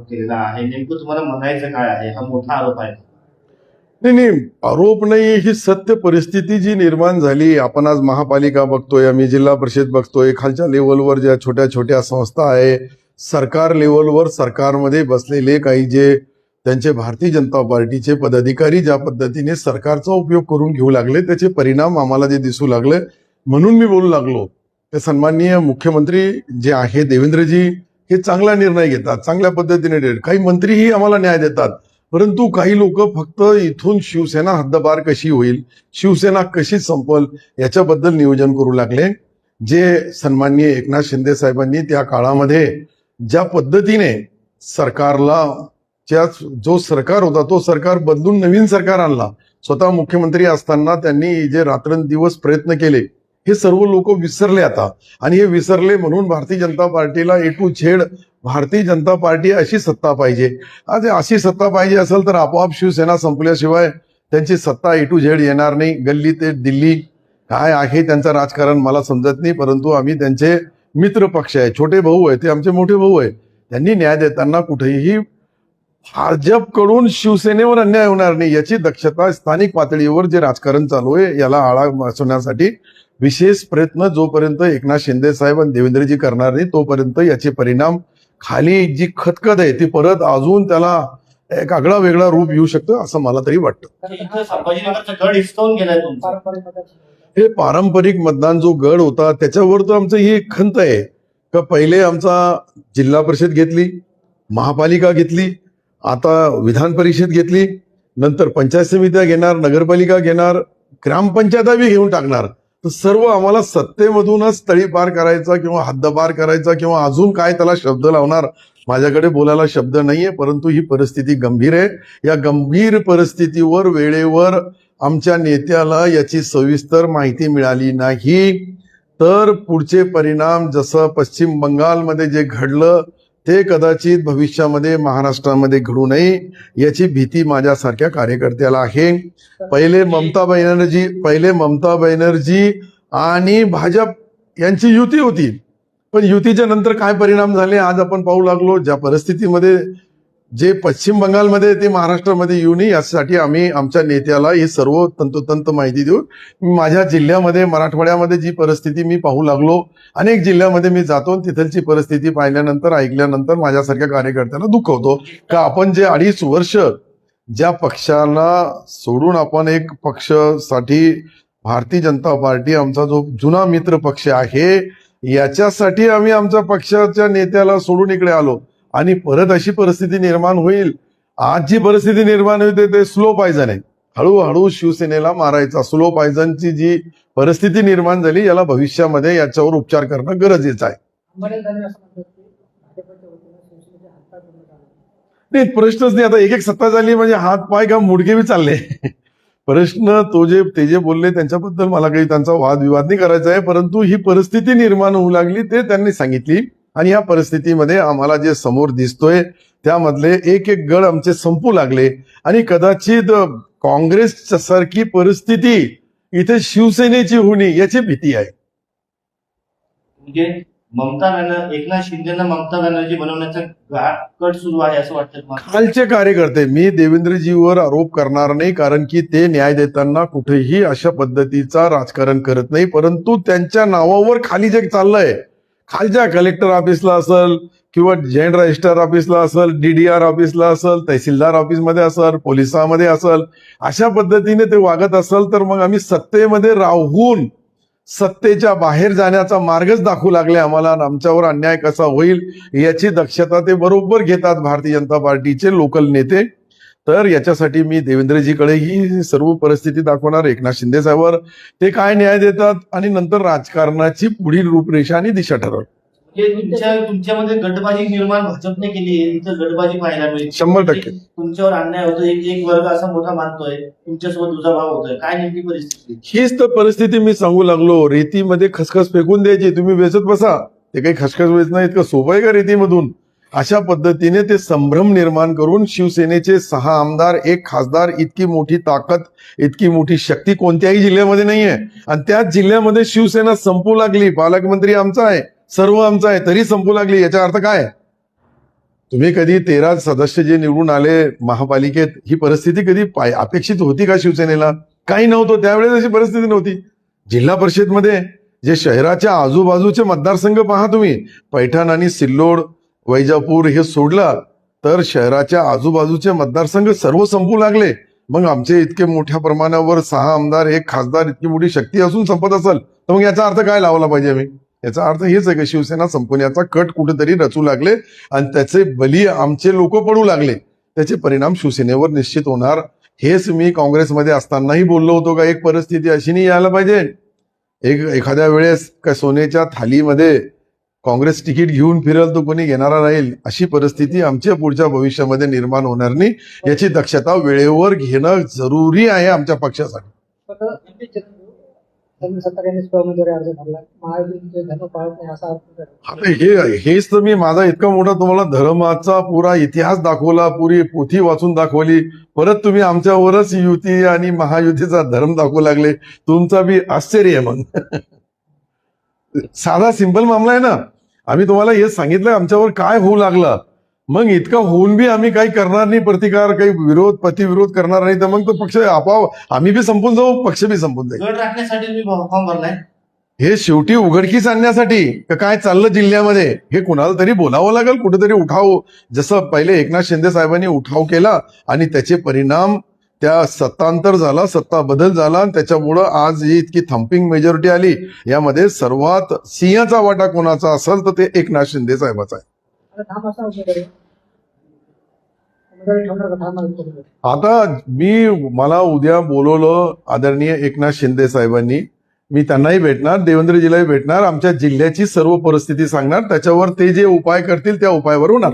आरोप केलेला आहे. नेमकं तुम्हाला म्हणायचं काय आहे? हा मोठा आरोप आहे. नाही नाही, आरोप नाही, ही सत्य परिस्थिती जी निर्माण झाली. आपण आज महापालिका बघतोय, आम्ही जिल्हा परिषद बघतोय, खालच्या लेवलवर ज्या छोट्या छोट्या संस्था आहे, सरकार लेवलवर सरकारमध्ये बसलेले काही जे त्यांचे भारतीय जनता पार्टीचे पदाधिकारी ज्या पद्धतीने सरकारचा उपयोग करून घेऊ लागले, त्याचे परिणाम आम्हाला जे दिसू लागले. म्हणून मी बोलू लागलो ते सन्माननीय मुख्यमंत्री जे आहे देवेंद्रजी हे चांगला निर्णय घेतात, चांगल्या पद्धतीने काही मंत्रीही आम्हाला न्याय देतात. परंतु काही लोक फक्त इथून शिवसेना हद्दपार कशी होईल, शिवसेना कशी संपल याच्याबद्दल नियोजन करू लागले. जे सन्माननीय एकनाथ शिंदे साहेबांनी त्या काळामध्ये ज्या पद्धतीने सरकारला जो सरकार होता तो सरकार बदलून नवीन सरकार आणला, स्वतः मुख्यमंत्री असताना त्यांनी जे रात्रंदिवस प्रयत्न केले, हे सर्व लोक विसरले आता. आणि हे विसरले म्हणून भारतीय जनता पार्टीला A to Z Bharatiya Janata party अशी सत्ता पाहिजे. आज अशी सत्ता पाहिजे असेल तर आपोआप शिवसेना संपल्याशिवाय त्यांची सत्ता A to Z येणार नाही. गल्ली ते दिल्ली काय आहे त्यांचं राजकारण मला समजत नाही, परंतु आम्ही त्यांचे मित्र पक्ष आहे, छोटे भाऊ आहे, ते आमचे मोठे भाऊ आहे. त्यांनी न्याय देताना कुठेही भाजपकडून शिवसेनेवर अन्याय होणार नाही याची दक्षता स्थानिक पातळीवर जे राजकारण चालू आहे याला आळा बसवण्यासाठी विशेष प्रयत्न जोपर्यंत एकनाथ शिंदे साहेब आणि देवेंद्रजी करणार नाही तोपर्यंत याचे परिणाम खाली जी खतखत आहे ती परत अजून त्याला एक आगळा वेगळा रूप येऊ शकतं असं मला तरी वाटतं. संभाजीनगरचा गड हिसकावून गेलाय तुमचा. हे पारंपरिक मतदान जो गड होता त्याच्यावर तर आमचं ही खंत आहे का पहिले आमचा जिल्हा परिषद घेतली, महापालिका घेतली, आता विधान परिषद घेतली, नंतर पंचायत समित्या घेणार, नगरपालिका घेणार, ग्रामपंचायता बी घेऊन टाकणार. तर सर्व आम्हाला सत्तेमधूनच तळी पार करायचा किंवा हद्दपार करायचा किंवा अजून काय त्याला शब्द लावणार, माझ्याकडे बोलायला शब्द नाहीये. परंतु ही परिस्थिती गंभीर आहे. या गंभीर परिस्थितीवर वेळेवर आमच्या नेत्याला याची सविस्तर माहिती मिळाली नाही तर पुढचे परिणाम जसं पश्चिम बंगालमध्ये जे घडलं ते कदाचित भविष्यामध्ये महाराष्ट्रामध्ये घडू नये याची भीती माझ्यासारख्या कार्यकर्त्याला आहे. पहिले ममता बॅनर्जी आणि भाजप यांची युती होती, पण युतीच्या नंतर काय परिणाम झाले आज आपण पाहू लागलो. ज्या परिस्थितीमध्ये जे पश्चिम बंगालमध्ये ते महाराष्ट्रामध्ये येऊ नये यासाठी आम्ही आमच्या नेत्याला ही सर्व तंतोतंत माहिती देऊ. माझ्या जिल्ह्यामध्ये मराठवाड्यामध्ये जी परिस्थिती मी पाहू लागलो, अनेक जिल्ह्यामध्ये मी जातो, तिथलची परिस्थिती पाहिल्यानंतर ऐकल्यानंतर माझ्यासारख्या कार्यकर्त्याला दुःख होतो का आपण जे 2.5 वर्ष ज्या पक्षाला सोडून आपण एक पक्षासाठी भारतीय जनता पार्टी आमचा जो जुना मित्र पक्ष आहे याच्यासाठी आम्ही आमच्या पक्षाच्या नेत्याला सोडून इकडे आलो आणि परत अशी परिस्थिती निर्माण होईल. आज जी परिस्थिती निर्माण होते ते स्लो पॉयझन आहे, हळूहळू शिवसेनेला मारायचा स्लो पॉयझनची जी परिस्थिती निर्माण झाली याला भविष्यामध्ये याच्यावर उपचार करणं गरजेचं आहे. नाही प्रश्नच नाही, आता एक सत्ता झाली म्हणजे हात पाय का मुडके बी चालले. प्रश्न ते जे बोलले त्यांच्याबद्दल मला काही त्यांचा वादविवाद नाही करायचा आहे, परंतु ही परिस्थिती निर्माण होऊ लागली ते त्यांनी सांगितली. आणि या परिस्थितीमध्ये आम्हाला जे समोर दिसतोय त्यामधले एक एक गड आमचे संपू लागले आणि कदाचित काँग्रेस सारखी परिस्थिती इथे शिवसेनेची होणे याची भीती आहे. म्हणजे एकनाथ शिंदेना ममता बॅनर्जी बनवण्याचा कट सुरू आहे असं वाटतं. खालचे कार्यकर्ते, मी देवेंद्रजीवर आरोप करणार नाही कारण की ते न्याय देताना कुठेही अशा पद्धतीचा राजकारण करत नाही, परंतु त्यांच्या नावावर खाली जे चाललंय खालच्या कलेक्टर ऑफिसला असेल किंवा जॉईंट रजिस्ट्रार ऑफिसला असेल, DDR ऑफिसला असेल, तहसीलदार ऑफिसमध्ये असेल, पोलिसामध्ये असेल, अशा पद्धतीने ते वागत असेल तर मग आम्ही सत्तेमध्ये राहून सत्तेच्या बाहेर जाण्याचा मार्गच दाखवू लागले आम्हाला. आमच्यावर अन्याय कसा होईल याची दक्षता ते बरोबर घेतात भारतीय जनता पार्टीचे लोकल नेते. तर याच्यासाठी मी देवेंद्रजीकडे ही सर्व परिस्थिती दाखवणार, एकनाथ शिंदे साहेबांवर ते काय न्याय देतात आणि नंतर राजकारणाची पुढील रूपरेषा आणि दिशा ठरवणार. तुमच्यामध्ये गटबाजी निर्माण भाजपने केली आहे, इथं गटबाजी पाहायला मिळते. 100% तुमच्यावर अन्याय होतो, एक वर्ग असा मोठा मानतोय, तुमच्यासोबत दुजाभाव होतोय. काय नेमकी परिस्थिती? हीच तर परिस्थिती मी सांगू लागलो. रेतीमध्ये खसखस फेकून द्यायची, तुम्ही वेचत बसा. ते काही खसखस वेचणं इतकं सोपं आहे का रेतीमधून? अशा पद्धतीने ते संभ्रम निर्माण करून शिवसेनेचे 6 आमदार, 1 खासदार, इतकी मोठी ताकद, इतकी मोठी शक्ती कोणत्याही जिल्ह्यामध्ये नाहीये आणि त्याच जिल्ह्यामध्ये शिवसेना संपू लागली. पालकमंत्री आमचा आहे, सर्व आमचा आहे, तरी संपू लागली. याचा अर्थ काय? तुम्ही कधी 13 सदस्य जे निवडून आले महापालिकेत, ही परिस्थिती कधी अपेक्षित होती का शिवसेनेला? काही नव्हतं त्यावेळेस, अशी परिस्थिती नव्हती. जिल्हा परिषदमध्ये जे शहराच्या आजूबाजूचे मतदारसंघ पहा तुम्ही, पैठण आणि सिल्लोड, वैजापूर हे सोडलं तर शहराच्या आजूबाजूचे मतदारसंघ सर्व संपू लागले. मग आमचे इतके मोठ्या प्रमाणावर 6 आमदार 1 खासदार इतकी मोठी शक्ती असून संपत असेल तर मग याचा अर्थ काय लावला पाहिजे आम्ही? याचा अर्थ हेच आहे की शिवसेना संपवण्याचा कट कुठेतरी रचू लागले आणि त्याचे बली आमचे लोक पडू लागले. त्याचे परिणाम शिवसेनेवर निश्चित होणार. हेच मी काँग्रेसमध्ये असतानाही बोललो होतो का एक परिस्थिती अशी नाही यायला पाहिजे. एखाद्या वेळेस का सोन्याच्या थालीमध्ये काँग्रेस तिकीट घेऊन फिरेल तो कोणी घेणारा राहील, अशी परिस्थिती आमच्या पुढच्या भविष्यामध्ये निर्माण होणार नाही. याची दक्षता वेळेवर घेणं जरुरी आहे आमच्या पक्षासाठी. उमेदवारी अर्ज भरला, महायुतीचे धर्म पाळत नाही असा अर्थ. आता हेच तर मी माझा इतका मोठा तुम्हाला धर्माचा पुरा इतिहास दाखवला, पुरी पोथी वाचून दाखवली, परत तुम्ही आमच्यावरच युती आणि महायुतीचा धर्म दाखवू लागले. तुमचा बी आश्चर्य आहे. मग साधा सिंपल मामला आहे ना. आम्ही तुम्हाला हे सांगितलं आमच्यावर काय होऊ लागला, मग इतका होऊन बी आम्ही काही करणार नाही, प्रतिकार काही विरोध प्रतिविरोध करणार नाही, तर मग तो पक्ष आपोआप आम्ही बी संपून जाऊ, पक्ष बी संपून जाईल. गट राखण्यासाठी मी फॉर्म भरलाय. हे शेवटी उघडकीस आणण्यासाठी काय चाललं जिल्ह्यामध्ये हे कुणाला तरी बोलावं लागेल. कुठेतरी उठाव, जसं पहिले एकनाथ शिंदे साहेबांनी उठाव केला आणि त्याचे परिणाम, त्या सत्तांतर झाला, सत्ता बदल झाला आणि त्याच्यामुळं आज ही इतकी थम्पिंग मेजॉरिटी आली. यामध्ये सर्वात सिंहाचा वाटा कोणाचा असेल तर ते एकनाथ शिंदे साहेबाचा आहे. आता मला उद्या बोलवलं आदरणीय एकनाथ शिंदे साहेबांनी, मी त्यांनाही भेटणार, देवेंद्रजीलाही भेटणार, आमच्या जिल्ह्याची सर्व परिस्थिती सांगणार, त्याच्यावर ते जे उपाय करतील त्या उपायावर होणार.